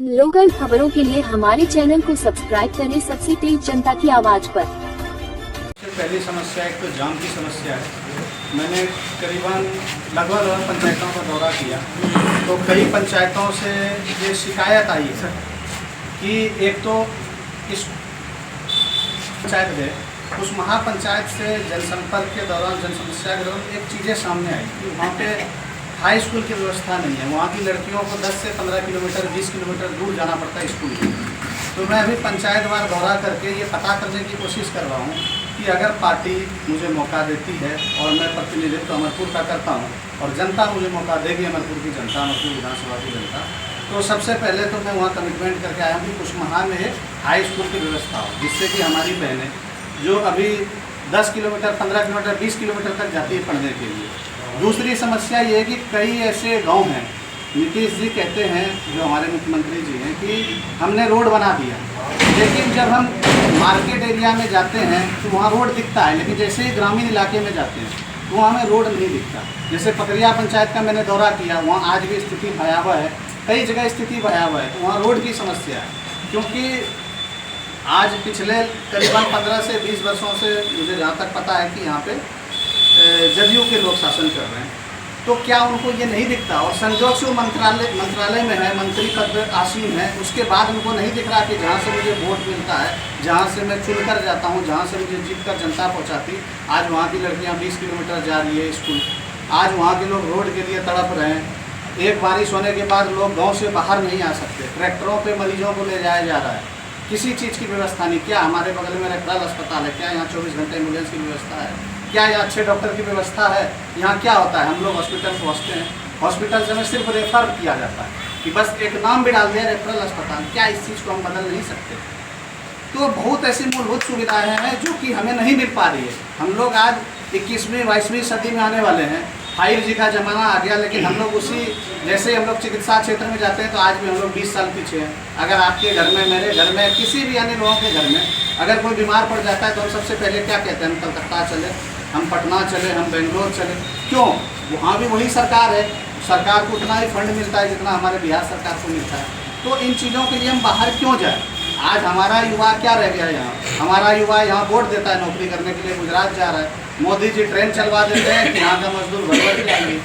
Local खबरों के लिए हमारे चैनल को सब्सक्राइब करें। सबसे तेज जनता की आवाज पर। पहली समस्या एक तो जाम की समस्या है। मैंने करीबन लगभग पंचायतों का दौरा किया तो कई पंचायतों से ये शिकायत आई है कि एक तो इस पंचायत है उस महापंचायत से जनसंपर्क के दौरान जनसमस्या के दौरान एक चीज़ें सामने आई कि वहाँ पे हाई स्कूल की व्यवस्था नहीं है। वहाँ की लड़कियों को 10 से 15 किलोमीटर 20 किलोमीटर दूर जाना पड़ता है स्कूल में। तो मैं अभी पंचायतवार दौरा करके ये पता करने की कोशिश कर रहा हूँ कि अगर पार्टी मुझे मौका देती है और मैं प्रतिनिधित्व अमरपुर का करता हूँ और जनता मुझे मौका देगी, अमरपुर की जनता, अमरपुर विधानसभा की जनता, तो सबसे पहले तो मैं वहाँ कमिटमेंट करके आया हूँ कि कुशमहा में एक हाई स्कूल की व्यवस्था हो, जिससे कि हमारी बहनें जो अभी 10 किलोमीटर 15 किलोमीटर 20 किलोमीटर तक जाती है पढ़ने के लिए। दूसरी समस्या ये है कि कई ऐसे गांव हैं, नीतीश जी कहते हैं जो हमारे मुख्यमंत्री जी हैं कि हमने रोड बना दिया, लेकिन जब हम मार्केट एरिया में जाते हैं तो वहाँ रोड दिखता है, लेकिन जैसे ही ग्रामीण इलाके में जाते हैं तो वहाँ हमें रोड नहीं दिखता। जैसे पकरिया पंचायत का मैंने दौरा किया, वहाँ आज भी स्थिति भयावह है, कई जगह स्थिति भयावह है। तो वहाँ रोड की समस्या है, क्योंकि आज पिछले करीबन 15 से 20 वर्षों से मुझे जहाँ तक पता है कि यहाँ पे जदयू के लोग शासन कर रहे हैं, तो क्या उनको ये नहीं दिखता? और संजोग से वो मंत्रालय में है, मंत्री पद पर आसीन है, उसके बाद उनको नहीं दिख रहा कि जहाँ से मुझे वोट मिलता है, जहाँ से मैं चुनकर जाता हूँ, जहाँ से मुझे जीत कर जनता पहुँचाती, आज वहाँ की लड़कियाँ 20 किलोमीटर जा रही है स्कूल। आज वहाँ के लोग रोड के लिए तड़प रहे हैं। एक बारिश होने के बाद लोग गाँव से बाहर नहीं आ सकते, ट्रैक्टरों पर मरीजों को ले जाया जा रहा है, किसी चीज़ की व्यवस्था नहीं। क्या हमारे बगल में रेफरल अस्पताल है? क्या यहाँ 24 घंटे एम्बुलेंस की व्यवस्था है? क्या यहाँ अच्छे डॉक्टर की व्यवस्था है? यहाँ क्या होता है, हम लोग हॉस्पिटल पहुँचते हैं, हॉस्पिटल से हमें सिर्फ रेफर किया जाता है कि बस एक नाम भी डाल दिया रेफरल अस्पताल। क्या इस चीज़ को हम बदल नहीं सकते? तो बहुत ऐसी मूलभूत सुविधाएँ हैं जो कि हमें नहीं मिल पा रही है। हम लोग आज 21वीं 22वीं सदी में आने वाले हैं, 5G का ज़माना आ गया, लेकिन हम लोग उसी जैसे हम लोग चिकित्सा क्षेत्र में जाते हैं तो आज भी हम लोग 20 साल पीछे हैं। अगर आपके घर में, मेरे घर में, किसी भी अन्य लोगों के घर में अगर कोई बीमार पड़ जाता है तो हम सबसे पहले क्या कहते हैं? हम कलकत्ता चले, हम पटना चले, हम बेंगलोर चले। क्यों? वहाँ भी वही सरकार है, सरकार को उतना ही फंड मिलता है जितना हमारे बिहार सरकार को मिलता है। तो इन चीज़ों के लिए हम बाहर क्यों जाए? आज हमारा युवा क्या रह गया यहाँ? हमारा युवा यहाँ वोट देता है नौकरी करने के लिए, गुजरात जा रहा है। मोदी जी ट्रेन चलवा देते हैं कि यहाँ का मजदूर भर जाएंगे।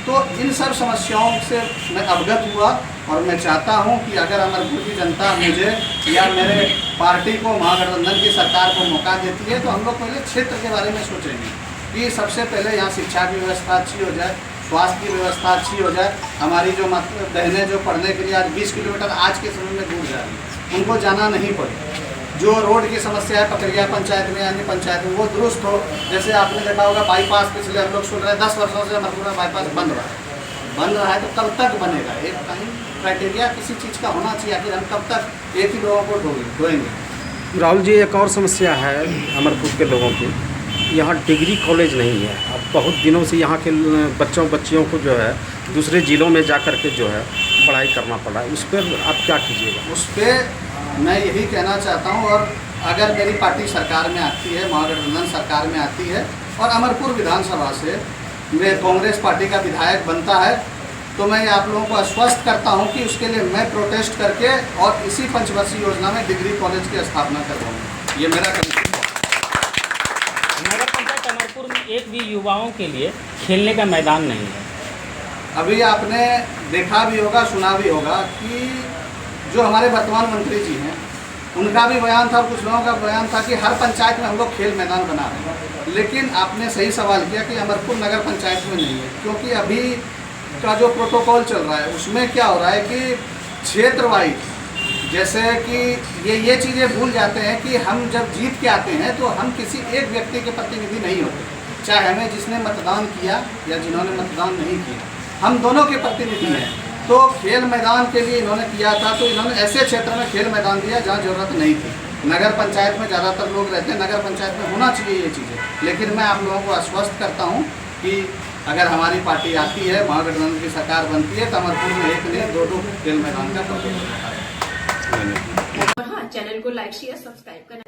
तो इन सब समस्याओं से मैं अवगत हुआ और मैं चाहता हूँ कि अगर अमरपुर की जनता मुझे या मेरे पार्टी को, महागठबंधन की सरकार को मौका देती है तो हम लोग पहले क्षेत्र के बारे में सोचेंगे कि सबसे पहले यहाँ शिक्षा की व्यवस्था अच्छी हो जाए, स्वास्थ्य की व्यवस्था अच्छी हो जाए। हमारी जो बहनें जो पढ़ने के लिए आज 20 किलोमीटर आज के समय में दूर जा रही है, उनको जाना नहीं पड़े। जो रोड की समस्या है पकरिया पंचायत में, अन्य पंचायत में, वो दुरुस्त हो। जैसे आपने देखा होगा बाईपास, पिछले हम लोग सुन रहे हैं 10 वर्षों से अमरपुर में बाईपास बन रहा है, तो कब तक बनेगा? एक टाइम क्राइटेरिया किसी चीज़ का होना चाहिए, आखिर हम कब तक एक ही लोगों को ढोएंगे? राहुल जी, एक और समस्या है अमरपुर के लोगों की, यहाँ डिग्री कॉलेज नहीं है। अब बहुत दिनों से यहाँ के बच्चियों को जो है दूसरे ज़िलों में जा कर के जो है पढ़ाई करना पड़ा है। उस पर आप क्या कीजिएगा? उस पर मैं यही कहना चाहता हूँ, और अगर मेरी पार्टी सरकार में आती है, महागठबंधन सरकार में आती है और अमरपुर विधानसभा से मैं कांग्रेस पार्टी का विधायक बनता है, तो मैं आप लोगों को आश्वस्त करता हूं कि उसके लिए मैं प्रोटेस्ट करके और इसी पंचवर्षीय योजना में डिग्री कॉलेज की स्थापना करवाऊंगा। ये मेरा कमिटमेंट है। नगर पंचायत अमरपुर में एक भी युवाओं के लिए खेलने का मैदान नहीं है। अभी आपने देखा भी होगा, सुना भी होगा कि जो हमारे वर्तमान मंत्री जी हैं उनका भी बयान था और कुछ लोगों का बयान था कि हर पंचायत में हम लोग खेल मैदान बना रहे हैं। लेकिन आपने सही सवाल किया कि अमरपुर नगर पंचायत में नहीं है, क्योंकि अभी का जो प्रोटोकॉल चल रहा है उसमें क्या हो रहा है कि क्षेत्र वाइज, जैसे कि ये चीज़ें भूल जाते हैं कि हम जब जीत के आते हैं तो हम किसी एक व्यक्ति के प्रतिनिधि नहीं होते, चाहे हमें जिसने मतदान किया या जिन्होंने मतदान नहीं किया, हम दोनों के प्रतिनिधि हैं। तो खेल मैदान के लिए इन्होंने किया था, तो इन्होंने ऐसे क्षेत्र में खेल मैदान दिया जहाँ ज़रूरत नहीं थी। नगर पंचायत में ज़्यादातर लोग रहते हैं, नगर पंचायत में होना चाहिए ये चीज़ें। लेकिन मैं आप लोगों को आश्वस्त करता हूँ कि अगर हमारी पार्टी आती है, महागठबंधन की सरकार बनती है, तो अमरपुर में एक नहीं 2 खेल मैदान का प्रोजेक्ट। हाँ, चैनल को लाइक शेयर सब्सक्राइब करना।